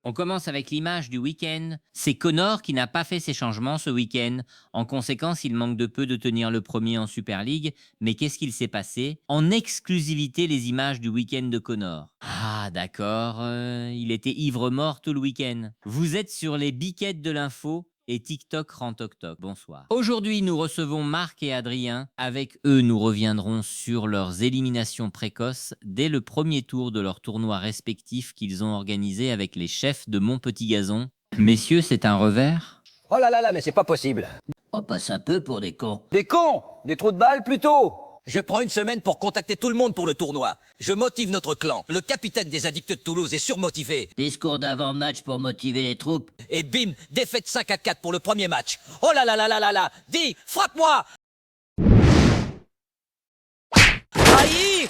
On commence avec l'image du week-end. C'est Connor qui n'a pas fait ses changements ce week-end. En conséquence, il manque de peu de tenir le premier en Super League. Mais qu'est-ce qu'il s'est passé? En exclusivité, les images du week-end de Connor. Ah, d'accord, il était ivre-mort tout le week-end. Vous êtes sur les biquettes de l'info et TikTok rend toc-toc. Bonsoir. Aujourd'hui, nous recevons Marc et Adrien. Avec eux, nous reviendrons sur leurs éliminations précoces dès le premier tour de leur tournoi respectif qu'ils ont organisé avec les chefs de Mon Petit Gazon. Messieurs, c'est un revers? Oh là là là, mais c'est pas possible. On passe un peu pour des cons. Des cons, des trous de balles plutôt. Je prends une semaine pour contacter tout le monde pour le tournoi. Je motive notre clan. Le capitaine des addicts de Toulouse est surmotivé. Discours d'avant-match pour motiver les troupes. Et bim, défaite 5-4 pour le premier match. Oh là là là là là là. Dis, frappe-moi. Aïe!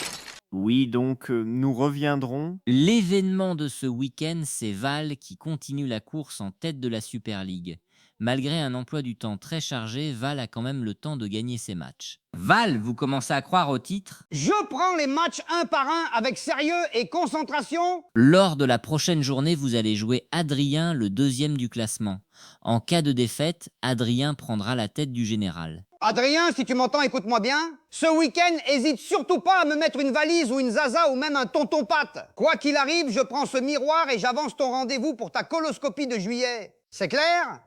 Oui, donc nous reviendrons. L'événement de ce week-end, c'est Val qui continue la course en tête de la Super League. Malgré un emploi du temps très chargé, Val a quand même le temps de gagner ses matchs. Val, vous commencez à croire au titre? Je prends les matchs un par un avec sérieux et concentration. Lors de la prochaine journée, vous allez jouer Adrien, le deuxième du classement. En cas de défaite, Adrien prendra la tête du général. Adrien, si tu m'entends, écoute-moi bien. Ce week-end, hésite surtout pas à me mettre une valise ou une zaza ou même un tonton-pâte. Quoi qu'il arrive, je prends ce miroir et j'avance ton rendez-vous pour ta coloscopie de juillet. C'est clair?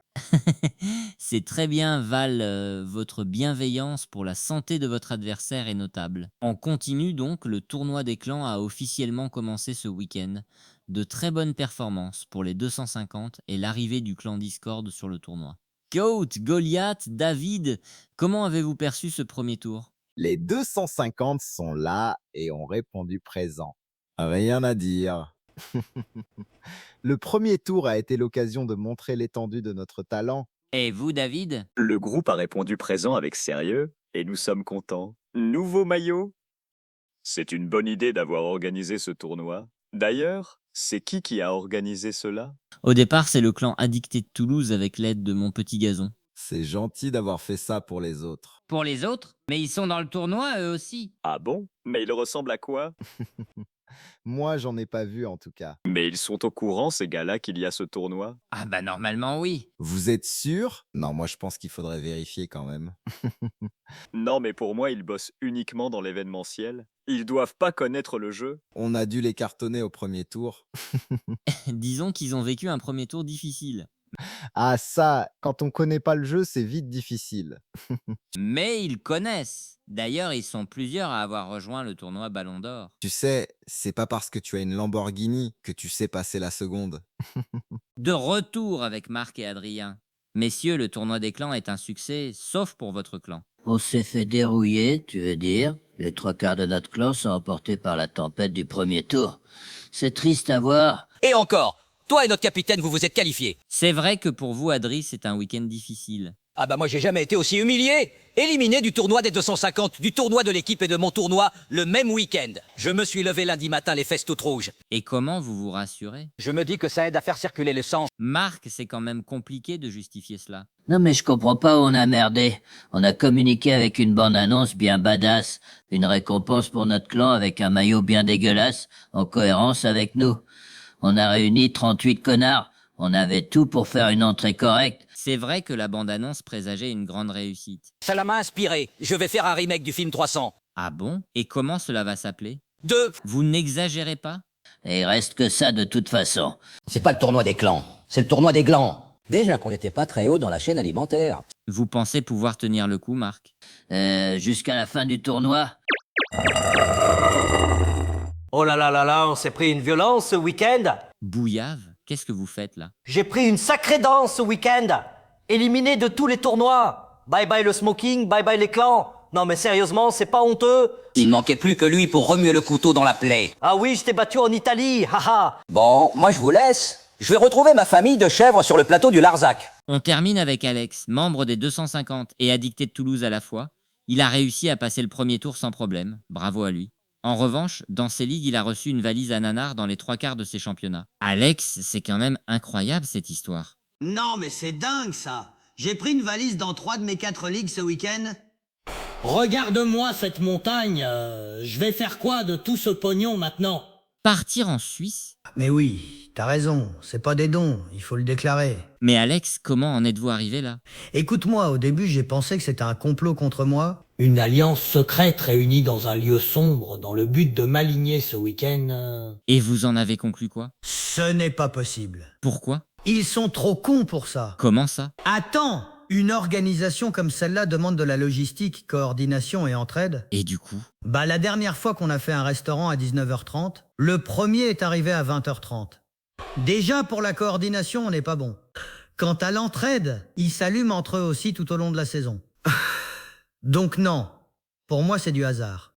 C'est très bien, Val, votre bienveillance pour la santé de votre adversaire est notable. On continue donc, le tournoi des clans a officiellement commencé ce week-end. De très bonnes performances pour les 250 et l'arrivée du clan Discord sur le tournoi. Goat, Goliath, David, comment avez-vous perçu ce premier tour? Les 250 sont là et ont répondu présent. Rien à dire. Le premier tour a été l'occasion de montrer l'étendue de notre talent. Et vous, David? Le groupe a répondu présent avec sérieux et nous sommes contents. Nouveau maillot? C'est une bonne idée d'avoir organisé ce tournoi. D'ailleurs, c'est qui a organisé cela? Au départ, c'est le clan Addicté de Toulouse avec l'aide de Mon Petit Gazon. C'est gentil d'avoir fait ça pour les autres. Pour les autres? Mais ils sont dans le tournoi, eux aussi. Ah bon? Mais il ressemble à quoi? Moi, j'en ai pas vu en tout cas. Mais ils sont au courant, ces gars-là, qu'il y a ce tournoi? Ah bah normalement oui. Vous êtes sûr? Non, moi je pense qu'il faudrait vérifier quand même. Non, mais pour moi, ils bossent uniquement dans l'événementiel. Ils doivent pas connaître le jeu. On a dû les cartonner au premier tour. Disons qu'ils ont vécu un premier tour difficile. Ah ça, quand on connaît pas le jeu, c'est vite difficile. Mais ils connaissent. D'ailleurs, ils sont plusieurs à avoir rejoint le tournoi Ballon d'Or. Tu sais, c'est pas parce que tu as une Lamborghini que tu sais passer la seconde. De retour avec Marc et Adrien. Messieurs, le tournoi des clans est un succès, sauf pour votre clan. On s'est fait dérouiller, tu veux dire? Les trois quarts de notre clan sont emportés par la tempête du premier tour. C'est triste à voir. Et encore, toi et notre capitaine, vous vous êtes qualifiés. C'est vrai que pour vous, Adri, c'est un week-end difficile. Ah bah moi j'ai jamais été aussi humilié. Éliminé du tournoi des 250, du tournoi de l'équipe et de mon tournoi, le même week-end. Je me suis levé lundi matin les fesses toutes rouges. Et comment vous vous rassurez? Je me dis que ça aide à faire circuler le sang. Marc, c'est quand même compliqué de justifier cela. Non mais je comprends pas où on a merdé. On a communiqué avec une bande-annonce bien badass, une récompense pour notre clan avec un maillot bien dégueulasse, en cohérence avec nous. On a réuni 38 connards. On avait tout pour faire une entrée correcte. C'est vrai que la bande-annonce présageait une grande réussite. Ça m'a inspiré. Je vais faire un remake du film 300. Ah bon? Et comment cela va s'appeler? 2. Vous n'exagérez pas? Et il reste que ça de toute façon. C'est pas le tournoi des clans, c'est le tournoi des glands. Déjà qu'on n'était pas très haut dans la chaîne alimentaire. Vous pensez pouvoir tenir le coup, Marc? Jusqu'à la fin du tournoi. Oh là là là là, on s'est pris une violence ce week-end. Bouillave, qu'est-ce que vous faites là? J'ai pris une sacrée danse ce week-end. Éliminé de tous les tournois. Bye bye le smoking, bye bye les clans. Non mais sérieusement, c'est pas honteux? Il ne manquait plus que lui pour remuer le couteau dans la plaie. Ah oui, je t'ai battu en Italie, haha. Bon, moi je vous laisse. Je vais retrouver ma famille de chèvres sur le plateau du Larzac. On termine avec Alex, membre des 250 et addicté de Toulouse à la fois. Il a réussi à passer le premier tour sans problème, bravo à lui. En revanche, dans ses ligues, il a reçu une valise à nanar dans les 3/4 de ses championnats. Alex, c'est quand même incroyable cette histoire. Non mais c'est dingue ça. J'ai pris une valise dans 3 de mes 4 ligues ce week-end. Regarde-moi cette montagne, je vais faire quoi de tout ce pognon maintenant? Partir en Suisse? Mais oui, t'as raison, c'est pas des dons, il faut le déclarer. Mais Alex, comment en êtes-vous arrivé là? Écoute-moi, au début j'ai pensé que c'était un complot contre moi. Une alliance secrète réunie dans un lieu sombre dans le but de m'aligner ce week-end. Et vous en avez conclu quoi? Ce n'est pas possible. Pourquoi? Ils sont trop cons pour ça. Comment ça? Attends, une organisation comme celle-là demande de la logistique, coordination et entraide. Et du coup? Bah la dernière fois qu'on a fait un restaurant à 19h30, le premier est arrivé à 20h30. Déjà pour la coordination, on n'est pas bon. Quant à l'entraide, ils s'allument entre eux aussi tout au long de la saison. Donc non, pour moi c'est du hasard.